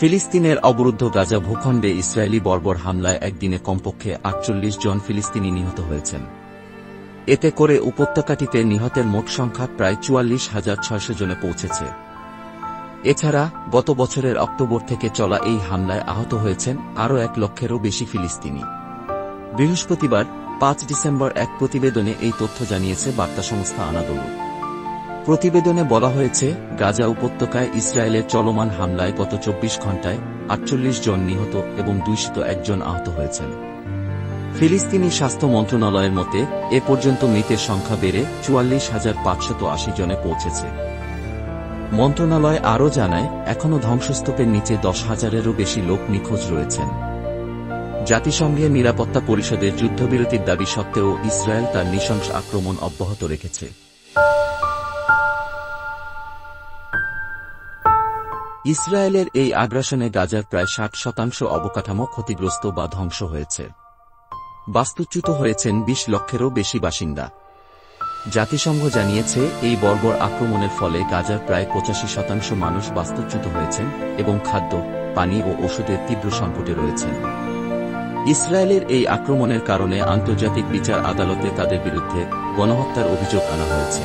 ফিলিস্তিনের অবরুদ্ধ গাজা ভূখণ্ডে ইসরায়েলি বর্বর হামলায় একদিনে কমপক্ষে ৪৮ জন ফিলিস্তিনি নিহত হয়েছেন। এতে করে উপত্যকাটিতে নিহতের মোট সংখ্যা প্রায় ৪৪,৬০০ জনে পৌঁছেছে। এছাড়া গত বছরের অক্টোবর থেকে চলা এই হামলায় আহত হয়েছেন আরও ১ লক্ষেরও বেশি ফিলিস্তিনি। বৃহস্পতিবার ৫ ডিসেম্বর এক প্রতিবেদনে এই তথ্য জানিয়েছে বার্তা সংস্থা আনাদোলু। প্রতিবেদনে বলা হয়েছে, গাজা উপত্যকায় ইসরায়েলের চলমান হামলায় গত ২৪ ঘণ্টায় ৪৮ জন নিহত এবং ২০১ জন আহত হয়েছেন। ফিলিস্তিনি স্বাস্থ্য মন্ত্রণালয়ের মতে এ পর্যন্ত মৃতের সংখ্যা বেড়ে ৪৪,৫৮০ জনে পৌঁছেছে। মন্ত্রণালয় আরও জানায়, এখনও ধ্বংসস্তূপের নিচে ১০,০০০-এরও বেশি লোক নিখোঁজ রয়েছেন। জাতিসংঘের নিরাপত্তা পরিষদের যুদ্ধবিরতির দাবি সত্ত্বেও ইসরায়েল তার নৃশংস আক্রমণ অব্যাহত রেখেছে। ইসরায়েলের এই আগ্রাসনে গাজার প্রায় ৬০% অবকাঠামো ক্ষতিগ্রস্ত বা ধ্বংস হয়েছে। বাস্তুচ্যুত হয়েছেন ২০ লক্ষেরও বেশি বাসিন্দা। জাতিসংঘ জানিয়েছে, এই বর্বর আক্রমণের ফলে গাজার প্রায় ৮৫% মানুষ বাস্তুচ্যুত হয়েছেন এবং খাদ্য, পানি ও ওষুধের তীব্র সংকটে রয়েছেন। ইসরায়েলের এই আক্রমণের কারণে আন্তর্জাতিক বিচার আদালতে তাদের বিরুদ্ধে গণহত্যার অভিযোগ আনা হয়েছে।